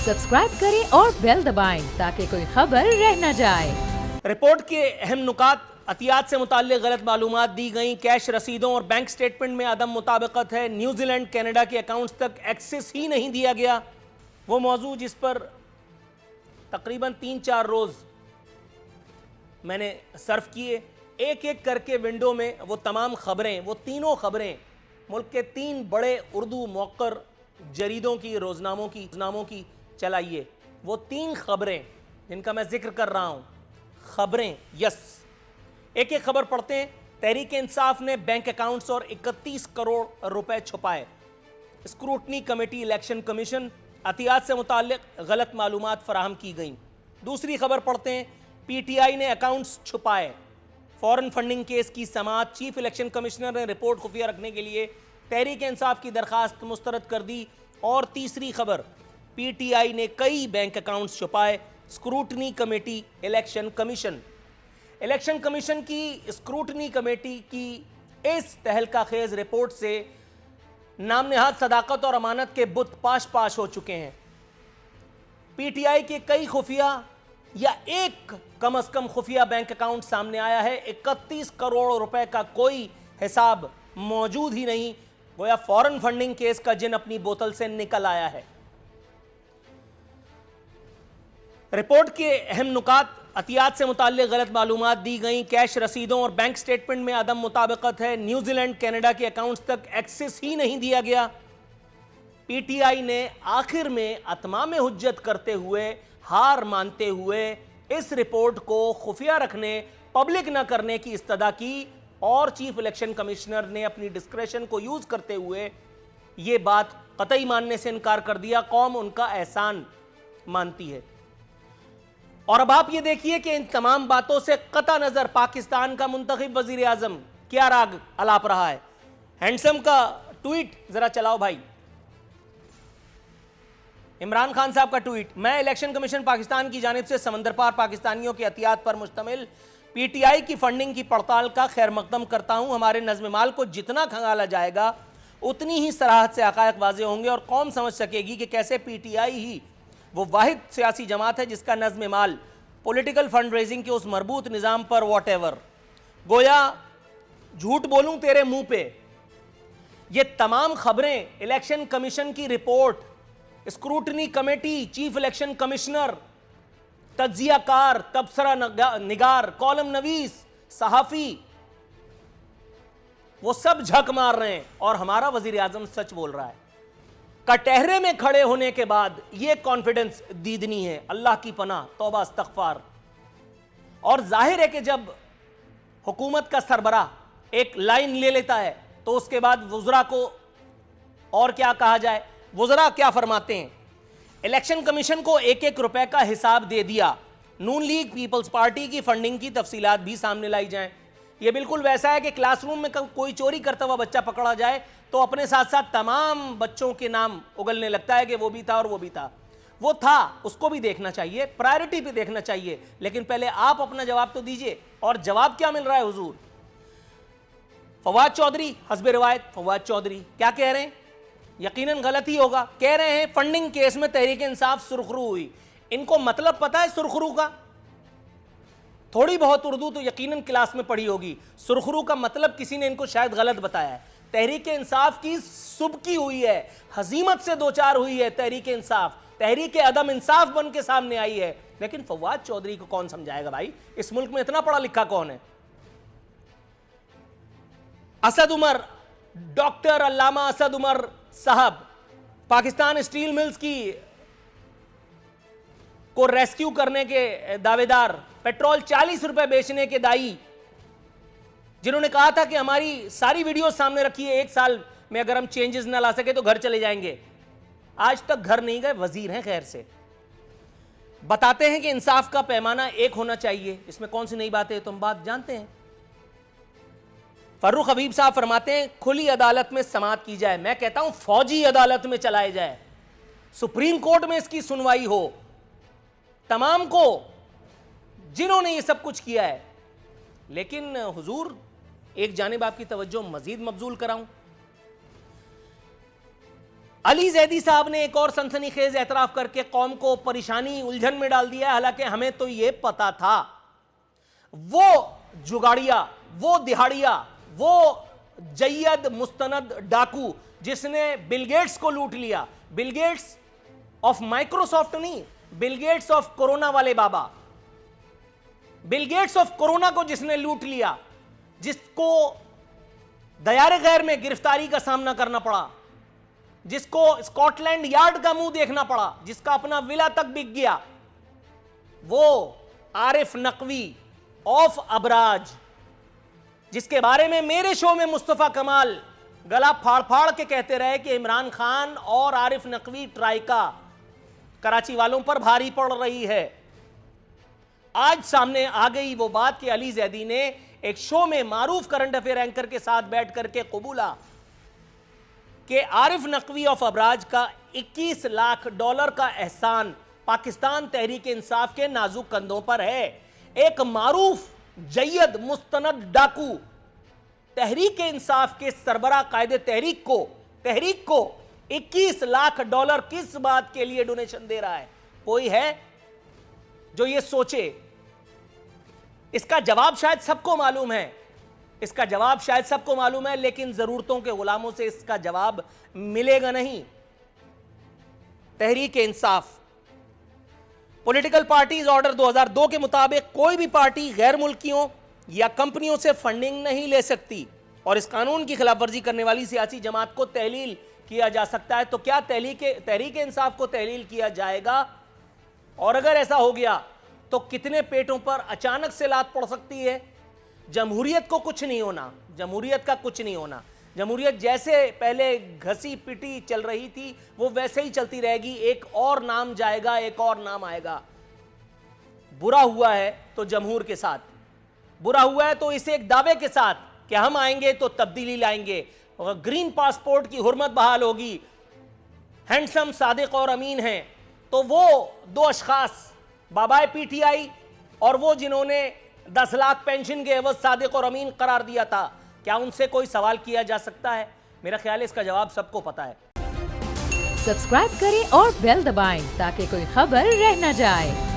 Subscribe करें और bell दबाएं ताकि कोई खबर रह न जाए। रिपोर्ट के अहम नुकात, अतियात से मुताल्लिक गलत मालूमात दी गई, कैश रसीदों और बैंक स्टेटमेंट में अदम मुताबिकत है, न्यूजीलैंड कनाडा के अकाउंट्स तक एक्सेस ही नहीं दिया गया। वो मौजू जिस पर तकरीबन 3-4 रोज मैंने सर्फ किए, एक एक करके विंडो में वो तमाम खबरें, वो तीनों खबरें मुल्क के 3 बड़े उर्दू मौकर जरीदों की, रोजनामों की चलाइए। वो 3 खबरें जिनका मैं जिक्र कर रहा हूं, खबरें, यस, एक एक खबर पढ़ते हैं। तहरीक इंसाफ ने बैंक अकाउंट्स और 31 करोड़ रुपए छुपाए। स्क्रूटनी कमेटी, इलेक्शन कमीशन, अतियात से मुताल्लिक गलत मालूमात फराहम की गई। दूसरी खबर पढ़ते हैं, पीटीआई ने अकाउंट्स छुपाए। फॉरेन फंडिंग केस की समाअत, चीफ इलेक्शन कमिश्नर ने रिपोर्ट खुफिया रखने के लिए तहरीक इंसाफ की दरखास्त मुस्तरद कर दी। और तीसरी खबर, पीटीआई ने कई बैंक अकाउंट्स छुपाए। Scrutiny committee, election commission. Election commission की स्क्रूटनी कमेटी की इस तहलकाखेज रिपोर्ट से नाम नेहाद सदाकत और अमानत के बुत पाश हो चुके हैं। पीटीआई के कई खुफिया या एक कम से कम खुफिया बैंक अकाउंट सामने आया है। 31 करोड़ रुपए का कोई हिसाब मौजूद ही नहीं, गोया फॉरेन फंडिंग केस का जिन अपनी बोतल से निकल आया है। रिपोर्ट के अहम नुकात, अतियात से मुताल्लिक गलत मालूमात दी गई, कैश रसीदों और बैंक स्टेटमेंट में अदम मुताबिकत है, न्यूजीलैंड कनाडा के अकाउंट्स तक एक्सेस ही नहीं दिया गया। पीटीआई ने आखिर में अतमाम हुज्जत करते हुए, हार मानते हुए इस रिपोर्ट को खुफिया रखने, पब्लिक न करने की इस्तदा की और चीफ इलेक्शन कमिश्नर ने अपनी डिस्क्रेशन को यूज करते हुए यह बात कतई मानने से इनकार कर दिया। कौम उनका एहसान मानती है। और अब आप ये देखिए कि इन तमाम बातों से कता नजर पाकिस्तान का मुंतखब वजीर आजम क्या राग अलाप रहा है। हैंडसम का ट्वीट जरा चलाओ भाई, इमरान खान साहब का ट्वीट, मैं इलेक्शन कमीशन पाकिस्तान की जानिब से समंदर पार पाकिस्तानियों के एहतियात पर मुश्तमिल पीटीआई की फंडिंग की पड़ताल का खैर मकदम करता हूं। हमारे नज़्म माल को जितना खंगाला जाएगा उतनी ही सराहत से हक़ाइक़ वाज़े होंगे और कौम समझ सकेगी कि कैसे पीटीआई ही वो वाहिद सियासी जमात है जिसका नज़्म माल पॉलिटिकल फंड रेजिंग के उस मरबूत निज़ाम पर वॉटेवर, गोया झूठ बोलूं तेरे मुंह पे, ये तमाम खबरें, इलेक्शन कमीशन की report, scrutiny committee, chief election commissioner, तज्जियाकार, तबसरा निगार, कॉलम नवीस, सहाफ़ी, वो सब झक मार रहे हैं और हमारा वजीर आजम सच बोल रहा है। कटहरे में खड़े होने के बाद ये कॉन्फिडेंस दीदनी है, अल्लाह की पनाह, तौबा इस्तग़फ़ार। और जाहिर है कि जब हुकूमत का सरबरा एक लाइन ले लेता है तो उसके बाद वुज़रा को और क्या कहा जाए। वुज़रा क्या फरमाते हैं, इलेक्शन कमीशन को 1-1 रुपए का हिसाब दे दिया, नून लीग पीपल्स पार्टी की फंडिंग की तफसीलात भी सामने लाई जाएं। यह बिल्कुल वैसा है कि क्लासरूम में कोई चोरी करता हुआ बच्चा पकड़ा जाए तो अपने साथ साथ तमाम बच्चों के नाम उगलने लगता है कि वो भी था और वो भी था। वो था, उसको भी देखना चाहिए, प्रायोरिटी पे देखना चाहिए, लेकिन पहले आप अपना जवाब तो दीजिए। और जवाब क्या मिल रहा है हुजूर? फवाद चौधरी, हस्बे रिवायत फवाद चौधरी क्या कह रहे हैं? यकीनन गलत ही होगा। कह रहे हैं फंडिंग केस में तहरीक इंसाफ सुरखरू हुई। इनको मतलब पता है सुरखरू का? थोड़ी बहुत उर्दू तो यकीनन क्लास में पढ़ी होगी। सुरखरू का मतलब किसी ने इनको शायद गलत बताया है। तहरीक इंसाफ की सुबकी हुई है, हजीमत से दो चार हुई है तहरीक इंसाफ, तहरीक अदम इंसाफ बन के सामने आई है। लेकिन फवाद चौधरी को कौन समझाएगा भाई? इस मुल्क में इतना पढ़ा लिखा कौन है? असद उमर, डॉक्टर अल्लामा असद उमर साहब, पाकिस्तान स्टील मिल्स की को रेस्क्यू करने के दावेदार, पेट्रोल 40 रुपए बेचने के दाई, जिन्होंने कहा था कि हमारी सारी वीडियो सामने रखिए, 1 साल में अगर हम चेंजेस ना ला सके तो घर चले जाएंगे। आज तक घर नहीं गए, वजीर हैं खैर से। बताते हैं कि इंसाफ का पैमाना एक होना चाहिए। इसमें कौन सी नई बात है? तुम बात जानते हैं। फर्रुख हबीब साहब फरमाते हैं खुली अदालत में समाअत की जाए। मैं कहता हूं फौजी अदालत में चलाए जाए, सुप्रीम कोर्ट में इसकी सुनवाई हो, तमाम को जिन्होंने ये सब कुछ किया है। लेकिन हुजूर, एक जानिब आपकी तवज्जो मजीद मबजूल कराऊं, अली जैदी साहब ने एक और सनसनीखेज एतराफ करके कौम को परेशानी उलझन में डाल दिया। हालांकि हमें तो यह पता था, वो जुगाड़िया, वो दिहाड़िया, वो जय्यद मुस्तनद डाकू जिसने बिल गेट्स को लूट लिया, बिल गेट्स ऑफ माइक्रोसॉफ्ट नहीं, बिल गेट्स ऑफ कोरोना वाले बाबा, बिल गेट्स ऑफ कोरोना को जिसने लूट लिया, जिसको दयारे गैर में गिरफ्तारी का सामना करना पड़ा, जिसको स्कॉटलैंड यार्ड का मुंह देखना पड़ा, जिसका अपना विला तक बिक गया, वो आरिफ नकवी ऑफ अबराज, जिसके बारे में मेरे शो में मुस्तफा कमाल गला फाड़ फाड़ के कहते रहे कि इमरान खान और आरिफ नकवी ट्राइका कराची वालों पर भारी पड़ रही है। आज सामने आ गई वो बात कि अली जैदी ने एक शो में मारूफ करंट अफेयर एंकर के साथ बैठ करके कबूला कि आरिफ नकवी ऑफ अबराज का $21 लाख का एहसान पाकिस्तान तहरीक इंसाफ के नाजुक कंधों पर है। एक मारूफ जय्यद मुस्तनद डाकू तहरीक इंसाफ के सरबरा कायदे तहरीक को $21 लाख किस बात के लिए डोनेशन दे रहा है? कोई है जो ये सोचे? इसका जवाब शायद सबको मालूम है, इसका जवाब शायद सबको मालूम है, लेकिन जरूरतों के गुलामों से इसका जवाब मिलेगा नहीं। Tehreek Insaf political parties order 2002 के मुताबिक कोई भी पार्टी गैर मुल्कियों या कंपनियों से फंडिंग नहीं ले सकती और इस कानून की खिलाफवर्जी करने वाली सियासी जमात को तहलील किया जा सकता है। तो क्या तहरीक इंसाफ को तहलील किया जाएगा? और अगर ऐसा हो गया तो कितने पेटों पर अचानक से लात पड़ सकती है? जमहूरियत को कुछ नहीं होना, जमहूरियत का कुछ नहीं होना। जमहूरियत जैसे पहले घसी पिटी चल रही थी वो वैसे ही चलती रहेगी। एक और नाम जाएगा, एक और नाम आएगा। बुरा हुआ है तो जमहूर के साथ, बुरा हुआ है तो इसे एक दावे के साथ कि हम आएंगे तो तब्दीली लाएंगे, और ग्रीन पासपोर्ट की हुर्मत बहाल होगी, हैंडसम, सादिक और अमीन हैं। तो वो दो अशखास, बाबाए पीटीआई और वो जिन्होंने 10 लाख पेंशन के एवज सादिक और अमीन करार दिया था, क्या उनसे कोई सवाल किया जा सकता है? मेरा ख्याल है इसका जवाब सबको पता है। सब्सक्राइब करें और बेल दबाएं ताकि कोई खबर रह न जाए।